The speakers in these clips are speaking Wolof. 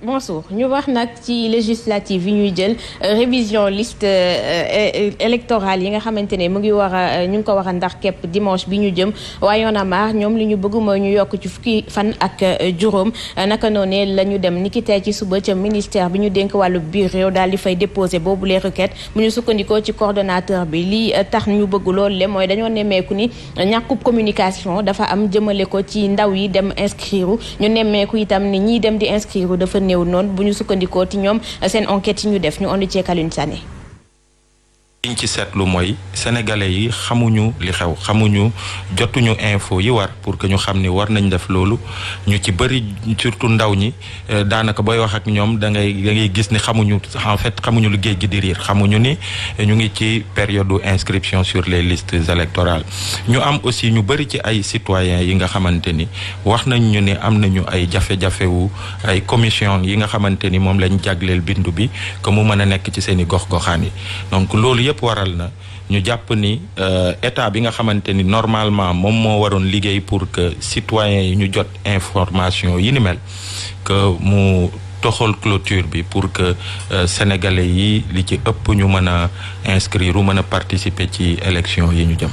Mansour ñu wax nag ci législative yi ñuy jël révision liste électorale yi nga xamante ne mu ngi war a ñu ngi ko war a ndax képp dimanche bi ñu jëm waaye Y'en a marre ñoom li ñu bëgg mooy ñu yokk ci fukki fan ak juróom naka noonee la ñu dem niki tey ci suba ca ministère bi ñu dénk wàllu biir réew daal di fay déposé boobu les requêtes bu ñu sukkandikoo ci coordonnateur bi lii tax ñu bëgg loolu le mooy dañoo nemmeeku ni ñàkkub communication dafa am jëmale ko ci ndaw yi dem inscrire ñu nemmeeku itam ni ñiy dem di inscrire dafa néew noonu bu ñu sukkandikoo ci ñoom seen enquête yi ñu def ñu ànd ci Alioune Sané. liñ ci seetlu mooy sénégalais yi xamuñu li xew xamuñu jotuñu info yi war pour que ñu xam ni war nañ def loolu ñu ci bëri surtout ndaw ñi daanaka booy wax ak ñoom da ngay gis ni xamuñu en fait xamuñu lu géej gi di riir xamuñu ni ñu ngi ci période inscription sur les listes électorales ñu am aussi ñu bëri ci ay citoyens yi nga xamante ni wax nañ ñu ni am nañu ay jafe-jafe wu ay commission yi nga xamante ni moom lañ jagleel bindu bi que mu mën a nekk ci seen i gox-goxaan yi donc loolu yëpp waral na ñu jàpp ni état bi nga xamante ni normalement moom moo waroon liggéey pour que citoyens yi ñu jot information yi ni mel que mu toxal clôture bi pour que sénégalais yi li ci ëpp ñu mën a inscrire u mën a participer ci élection yi ñu jëm.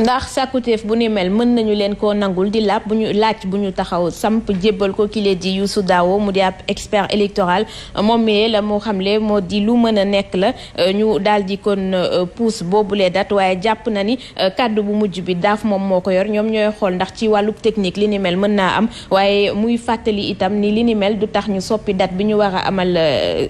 ndax sàkkuteef bu ni mel mën nañu leen koo nangul di laaj bu ñu taxaw samp jébbal ko kile di Youssou Dawo mu di ab expert électoral moom mi la moo xamle moo di lu mën a nekk la ñu daal di kon pousse boobulee date waaye jàpp na ni kàddu bu mujj bi daaf moom moo ko yor ñoom ñooy xool ndax ci wàllu technique li ni mel mën naa am waaye muy fàttali itam ni li ni mel du tax ñu soppi date bi ñu war a amal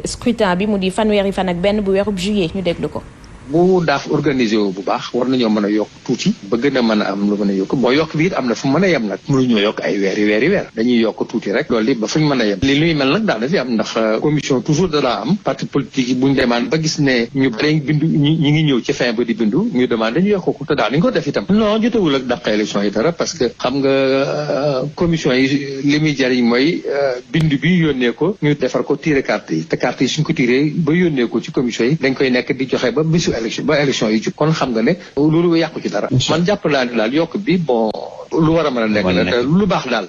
scrutin bi mu di fanweeri fan ak benn bu weerub juillet ñu déglu ko. bu daaf organisé wu bu baax war nañoo mën a yokk tuuti ba gën a mën a am lu mën a yokk boo yokk bi it am na fu mën a yem nag mënuñoo yokk ay weer dañuy yokk tuuti rek loolu li ba fuñ mën a yem li luy mel nag daana fi am ndax commission toujours dana am parti politique yi buñ demande ba gis ne ñu bare bindu ñi ngi ñëw ci fin ba di bindu ñu demande ñu yokk ko te daal nañu ko def itam non jotewul ak dàq élection yi dara parce que xam nga commission yi li muy jariñ mooy bindu bi yónnee ko ñu defar ko tiré carte yi te carte yi suñ ko tiré ba yónnee ko ci commission yi dañ koy nekk di joxe ba bisu élection yi jub kon xam nga ne loolu yàqu ci dara man jàpp naa ne daal yokk bi bon lu war a mën a nekk la te lu baax daal.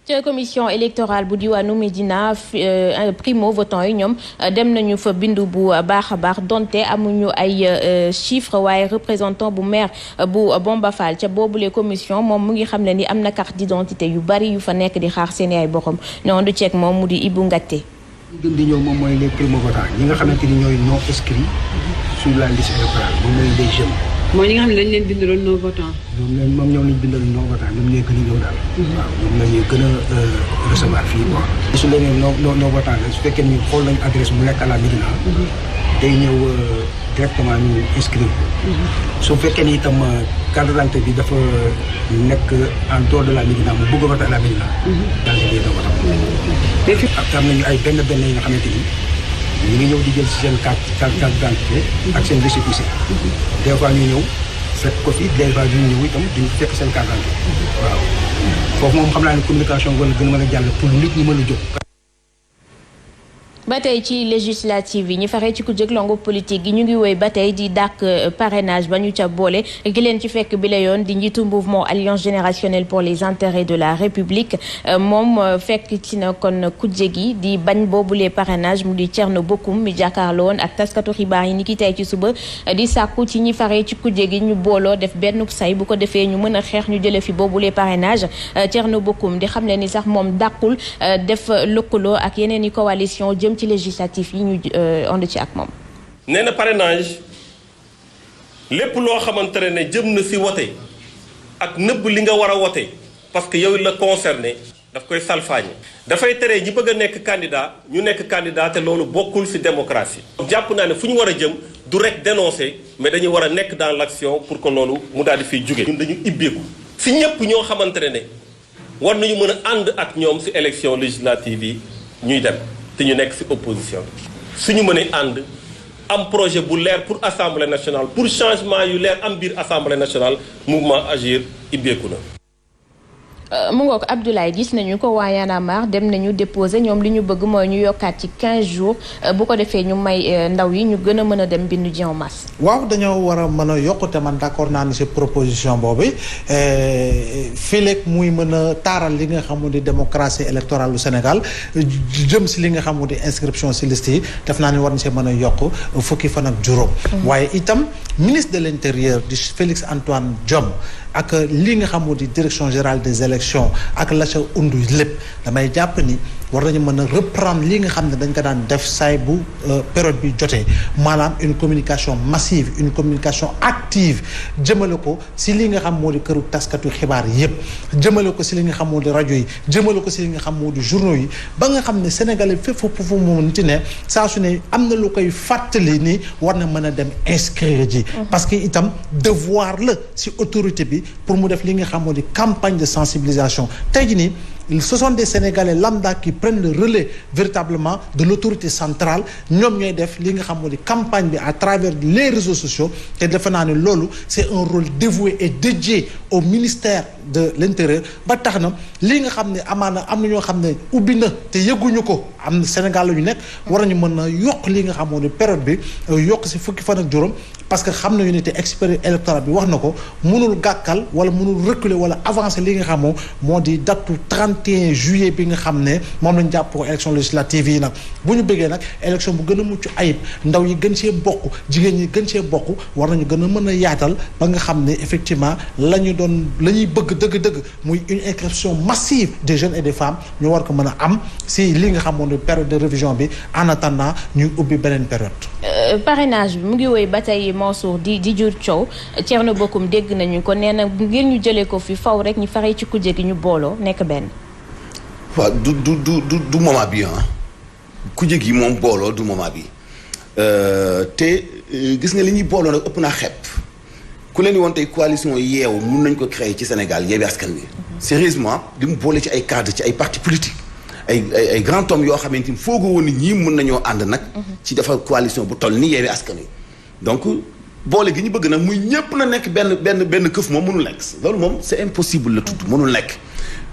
ca commission électorale bu diwaanu Médina primo votant yi ñoom dem nañu fa bindu bu baax a baax donte amuñu ay chiffres waaye représentant bu maire bu Bomba Fall ca boobule commission moom mu ngi xam ne ni am na carte d'identité yu bari yu fa nekk di xaar seeni ay borom ñoo du ceeg moom mu di Ibou Ngatte. gën di ñëw moom mooy les primo votants ñi nga xamante ni ñooy non inscrits sur la liste électorale moom mooy les jeunes. mooy ñi nga xam ne dañ leen bindaloon non votant. ñoom lañ bindaloon non votant ñoom ñooy gën a ñëw daal. waaw ñoom la ñuy gën a recevoir fii quoi. su leen non votant la su fekkee ni xool nañu adresse mu nekk à la Médina. day ñëw directement ñu inscrire. su fekkee ni itam carte d'identité bi dafa nekk en dehors de la Médina mu bëgg a voter à la Médina. dans les lieux de vote. am nañu ay benn yi nga xamante ni ñu ngi ñëw di jël si seen carte d'identité ak seen récépissé. des fois ñu ñëw fekk ko fi des fois ñu ñëw itam duñ fekk seen carte d'identité. waaw foofu moom xam naa ne communication wala gën a mën a jàll pour nit ñi mën a jóg. ba tey ci législative yi ñu fexe ci ku jëg longu politique gi ñu ngi woy ba tey di dàq parrainage ba ñu ca boole gi leen ci fekk bi la yoon di njiitu mouvement alliance générationnelle pour les intérêts de la république moom fekk ci na kon kujje gi di bañ boobulee parrainage mu di Thierno Bocoum mi jàkkaarloo woon ak taskatu xibaar yi ni ki tey ci suba di sàkku ci ñi fare ci kujje gi ñu booloo def benn say bu ko defee ñu mën a xeex ñu jële fi boobulee parrainage Thierno Bocoum di xam ne ni sax moom dàqul def lëkkaloo ak yeneen i coalition jëm ci législatif yi ñu ànd ci ak moom. nee na parrainage lépp loo xamante ne jëm na si wote ak nëbb li nga war a wote parce que yow la concerné daf koy salfaañe dafay tere ñi bëgg a nekk candidat ñu nekk candidat te loolu bokkul si démocratie. jàpp naa ne fu ñu war a jëm du rek dénoncer mais dañuy war a nekk dans l'action pour que loolu mu daal di fiy jóge. ñun dañu ibbeeku si ñëpp ñoo xamante ne war nañu mën a ànd ak ñoom si élection législative yi ñuy dem. te ñu nekk ci opposition suñu mënee ànd am projet bu leer pour assemblée nationale pour changement yu leer am biir assemblée nationale mouvement Agir ibbeeku na. mu ngoog Abdoulaye gis nañu ko waa Y'en a marre dem nañu déposer ñoom li ñu bëgg mooy ñu yokkaat ci 15 jours bu ko defee ñu may ndaw yi ñu gën a mën a dem bindu ji en masse. waaw dañoo war a mën a yokk te man d'accord naa ni ci proposition boobu fileeg muy mën a taaral li nga xam di démocratie électorale du Sénégal jëm ci li nga xam di inscription ci liste yi def naa ni war na see mën a yokk fukki fan ak juróom. waaye itam ministre de l'intérieur di Félix Antoine Diome ak li nga xam di direction générale des élections ak la ca undu lépp damay jàpp ni war nañu mën a reprendre li nga xam ne dañ ko daan def saay bu période bi jotee maanaam une communication massive une communication active jëmale ko si li nga xam moo di këru taskatu xibaar yépp jëmale ko si li nga xam moo di rajo yi jëmale ko si li nga xam moo di journaux yi ba nga xam ne sénégalais fépp fu mu niti ne saa su ne am na lu koy fàttali ni war na mën a dem inscrire ji parce que itam devoir la si autorité bi pour mu def li nga xam moo di campagne de sensibilisation tey jii nii ce sont des Sénégalais lambda qui prennent le relais véritablement de l'autorité centrale ñoom ñooy def li nga xam moo di campagne bi à travers les réseaux sociaux te defe naa ne loolu c'est un rôle dévoué et dédié au ministère de l'intérieur ba tax na li nga xam ne amaana am na ñoo xam ne ubbi na te yëguñu ko am na Sénégal la ñu nekk war nañu mën a yokk li nga xam moo di période bi yokk si fukki fan ak juróom parce que xam nañu ne te expert électoral bi wax na ko mënul gàkkal wala mënul reculer wala avancer li nga xam moo di datu 31 juillet bi nga xam ne moom lañ jàpp ko élection législative yi nag bu ñu bëggee nag élection bu gën a mucc ayib ndaw yi gën see bokk jigéen ñi gën see bokk war nañu gën a mën a yaatal ba nga xam ne effectivement la ñuy bëgg dëgg-dëgg muy une inscription massive des jeunes et des femmes ñu war ko mën a am si li nga xamoon ne période de révision bi en attendant ñuy ubbi beneen période. Parrainage bi mu ngi woy ba tey Mansour di jur coow Thierno Bocoum dégg nañu ko nee na ngir ñu jëlee ko fi faw rek ñu faree ci kujje gi ñu booloo nekk benn. waaw du moment bi kujje gi moom booloo du moment bi te gis nga li ñuy booloo nag ëpp naa xepp ku leen di woon tey coalition yeewu mun nañ ko créer ci Sénégal Yewwi Askan Wi. sérieusement di mu boole ci ay cadres ci ay partis politiques ay grands hommes yoo xamante ni foogoo woon ni ñii mun nañoo ànd nag. ci defar coalition bu toll ni Yewwi Askan Wi donc boole gi ñu bëgg nag muy ñëpp na nekk benn këf moom mënul nekk loolu moom c'est impossible la tudd mënul nekk.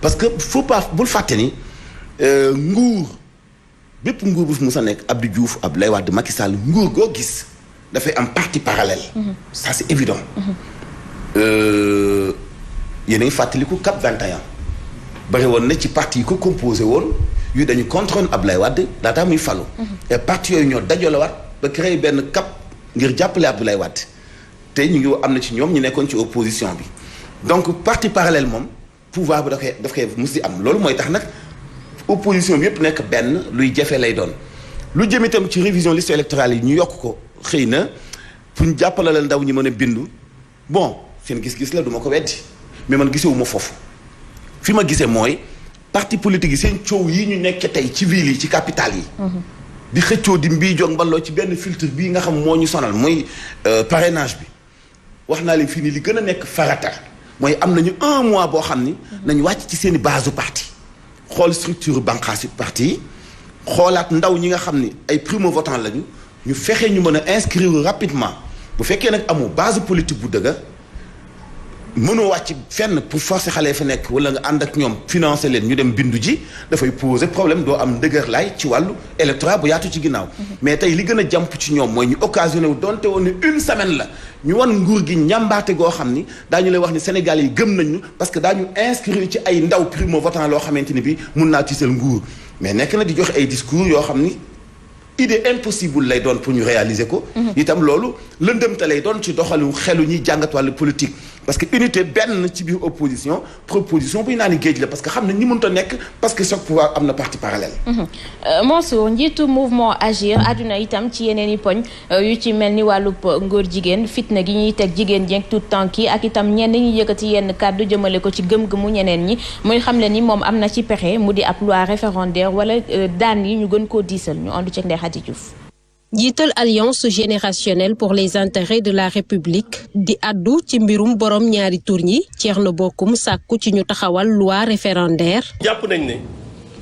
parce que faut pas bul fàtte ni nguur bépp nguur bu fi musa nekk Abdou Diouf Abdoulaye Wade Macky Sall nguur goo gis dafay am parti parallèle. ça c'est évident. yéen a ngi fàttaliku CAP 21 bari woon na ci parti yi ko composé woon yu dañu contre Abdoulaye Wade laataa muy falu. et parti yooyu ñoo dajalewaat ba créé benn CAP ngir jàppale Abdoulaye Wade te ñu ngi am na ci ñoom ñu nekkoon ci opposition bi donc parti parallèle moom. pouvoir bi daf koy mus di am loolu mooy tax nag opposition bi yëpp nekk benn luy jafe lay doon lu jëm itam ci révision liste électorale yi ñu yokk ko xëy na pour ñu jàppale la ndaw ñi mën a bindu bon seen gis-gis la du ma ko weddi mais man gisewuma foofu fi ma gisee mooy parti politique yi seen coow yi ñu nekk tey ci ville yi ci capitale yi di xëccoo di mbii joon mballoo ci benn filtre bii nga xam moo ñu sonal mooy parrainage bi wax naa leen fii nii li gën a nekk farata mooy am nañu 1 mois boo xam ni nañu wàcc ci seen i base u parti xool structure banqaas yu parti yi xoolaat ndaw ñi nga xam ni ay primo votant lañu ñu fexe ñu mën a inscrire rapidement bu fekkee nag amoo base politique bu dëgg mënoo wàcc fenn pour forcer xale fa nekk wala nga ànd ak ñoom financer leen ñu dem bindu ji dafay poser problème doo am ndëgër laay ci wàllu électorat bu yaatu ci ginnaaw. mais tey li gën a jàmp ci ñoom mooy ñu occasionné wu donte woon ne 1 semaine la ñu wan nguur gi ñambaate goo xam ni daañu lay wax ni Sénégal yi gëm nañu parce que daañu inscrire ci ay ndaw primo votant loo xamante ni bi mun naa tiisal nguur mais nekk na di joxe ay discours yoo xam ni idée impossible lay doon pour ñu réaliser ko. itam loolu lëndëmte lay doon ci doxalu xelu ñuy jàngat wàllu politique. parce que unité benn ci biir opposition proposition buy naa ni géej la parce que xam ne ñi mënut a nekk parce que chaque pouvoir am na parti parallèle. Mansour njiitu mouvement Agir àdduna itam ci yeneen i poñ yu ci mel ni wàllub ngóor jigéen fitna gi ñuy teg jigéen jeeg tout tànk yi ak itam ñenn ñi yëkkati yenn kàddu jëmale ko ci gëm-gëmu ñeneen ñi muy xam le ni moom am na ci pexe mu di ab loi référendaire wala daan yi ñu gën koo diisal ñu àndu ci Ndeye Khady Diouf. jiital alliance générationnelle pour les intérêts de la république di addu ci mbirum borom ñaari tur ñi Thierno Bocoum sàkku ci ñu taxawal loi référendaire. jàpp nañ ne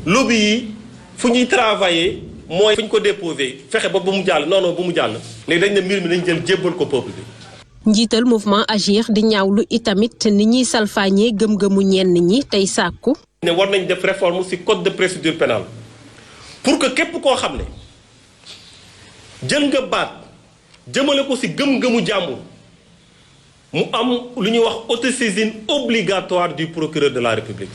lobby yi fu ñuy travailler mooy fu ñu ko déposé fexe ba mu jàll non bu mu jàll léegi dañ ne mbir mi nañ jël jébbal ko peuple bi. njiital mouvement Agir di ñaawlu itamit ni ñuy salfaañee gëm-gëmu ñenn ñi tey sàkku ne war nañ def réforme ci code de procédure pénale pour que képp koo xam ne jël nga baat jëmale ko ci gëm-gëmu jàmbur mu am lu ñuy wax autosaisine obligatoire du procureur de la République.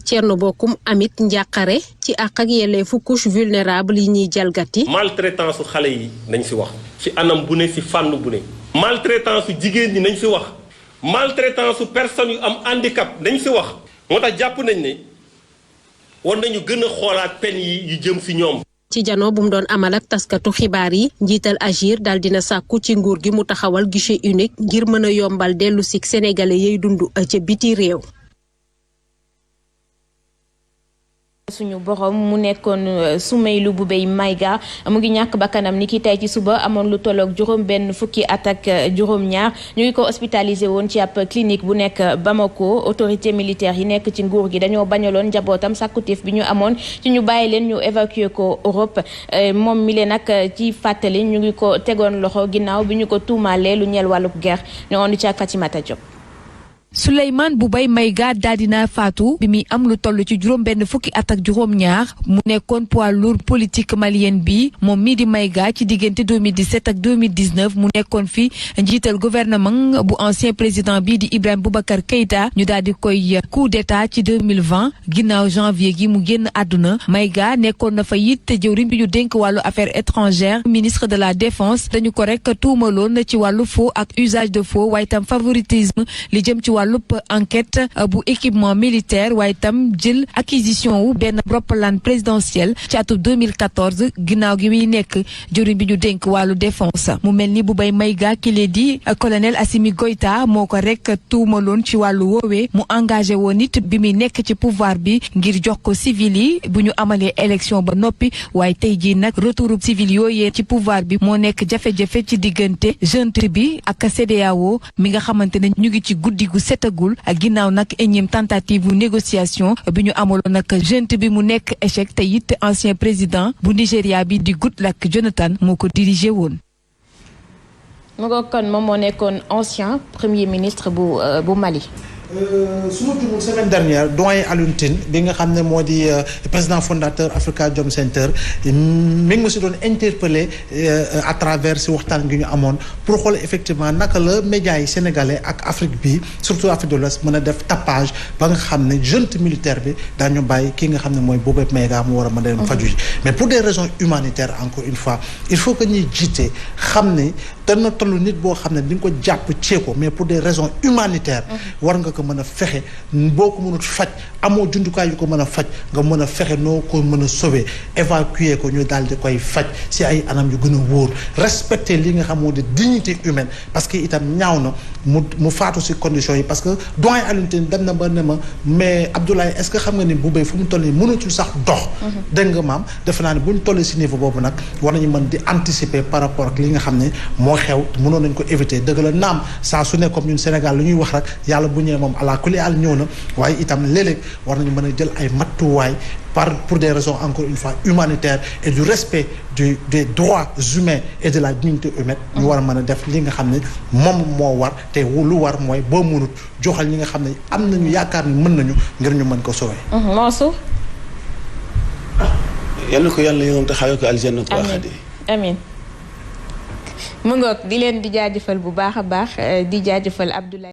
Thierno Bocoum amit njàqare ci àq ak yelleefu couche vulnérable yi ñuy jalgati. maltraitance su xale yi nañ ci wax ci anam bu ne ci fànn bu ne. maltraitance su jigéen ñi nañ ci wax. maltraitance su personnes yu am handicap nañ ci wax. moo tax jàpp nañ ne war nañu gën a xoolaat peine yi yu jëm ci ñoom. ci janoo bu mu doon amal ak taskatu xibaar yi njiital Agir daal dina sàkku ci nguur gi mu taxawal guichet unique ngir mën a yombal dellu si sénégalais yay dund ca biti réew. suñu borom mu nekkoon Soumeylou Boubèye Maïga mu ngi ñàkk bakkanam ni ki tey ci suba amoon lu tolloog juróom benn fukki at ak juróom ñaar ñu ngi ko hospitalisé woon ci ab clinique bu nekk Bamako. autorité militaire yi nekk ci nguur gi dañoo bañaloon njabootam sàkkuteef bi ñu amoon ci ñu bàyyi leen ñu évacuer ko Europe moom mi leen nag ci fàttali ñu ngi ko tegoon loxo ginnaaw bi ñu ko tuumaalee lu ñeel wàllub guerre ñu woon ci Fatimata Diop. Souleymane Boubèye Maïga daal dina faatu bi muy am lu toll ci juróom benn fukki at ak juróom ñaar mu nekkoon poids lourd politique malien bi moom mii di Maïga ci diggante 2017 ak 2019 mu nekkoon fi njiital gouvernement bu ancien président bii di Ibrahima Boubacar Keïta ñu daal di koy coup d'état ci 2020 ginnaaw janvier gi mu génn àdduna. Maïga nekkoon na fa it jëwriñ bi ñu dénk wàllu affaires étrangères ministre de la défense dañu ko rek tuumaloon ci wàllu faux ak usage de faux waaye tam favoritisme li jëm ci wàllub enquête bu équipement militaire waaye tam jël acquisition wu benn roppalaan présidentiel ci atum 2014 ginnaaw gi muy nekk jëriñ bi ñu dénk wàllu défense. mu mel ni Boubèye Maïga ki lee di colonel Assimi Goïta moo ko rek tuumaloon ci wàllu woowee mu engagé woon it bi muy nekk ci pouvoir bi ngir jox ko civil yi bu ñu amalee élection ba noppi waaye tey jii nag retouru civil yooyee ci pouvoir bi moo nekk jafe-jafe ci diggante junte bi ak CEDEAO mi nga xamante ne ñu ngi ci guddi gu setagul ak ginnaaw nag énième tentative bu négociation bi ñu amaloon nag junte bi mu nekk échec te it ancien président bu Nigéria bi di Goodluck Jonathan moo ko dirigé woon. mu nga kon moom moo nekkoon ancien premier ministre bu Mali. su ma jumul semaine dernière doyen Alioune Tine bi nga xam ne moo di président fondateur Africa Jom Center mi ngi ma si doon interpellé à travers si waxtaan gi ñu amoon pour xool effectivement naka la médias yi sénégalais ak Afrique bi surtout Afrique de l'Ouest mën a def tapage ba nga xam ne junte militaire bi daañu bàyyi ki nga xam ne mooy Boubèye Maïga mu war a mën a dem faju ji mais pour des raisons humanitaires encore une fois il faut que ñuy jiite xam ne dana toll nit boo xam ne di nga ko jàpp cee ko mais pour des raisons humanitaires war nga ko mën a fexe boo ko mënut faj amoo jumtukaay yu ko mën a faj nga mën a fexe noo ko mën a sauver évacuer ko ñu daal di koy faj si ay anam yu gën a wóor respecter li nga xam moo di dignité humaine parce que itam ñaaw na mu faatu si conditions yi parce que doyen Alioune Tine dem na ba ne ma mais Abdoulaye est-ce que xam nga ni Boubèye fu mu toll nii mënatul sax dox dégg nga maam defe naa ne bu ñu tollee si niveau boobu nag war nañu mën di anticiper par rapport ak li nga xam ne moo xew mënoon nañ ko éviter dëgg la naam saa su ne comme ñun Sénégal lu ñuy wax rek yàlla bu ñëwee moom ala kulli àll ñëw na waaye itam léeg-léeg war nañu mën a jël ay matuwaay pour des raisons encore une fois humanitaires et du respect des droits humains et de la dignité humaine ñu war a mën a def li nga xam ne moom moo war te lu war mooy boo mënut joxal ñi nga xam ne am nañu yaakaar ni mën nañu ngir ñu mën ko sauver. Mansour. yal na ko yàlla yoon te xawee ko aljanna ko axadi. amiin mu ngoog di leen di jaajëfal bu baax a baax di jaajëfal Abdoulaye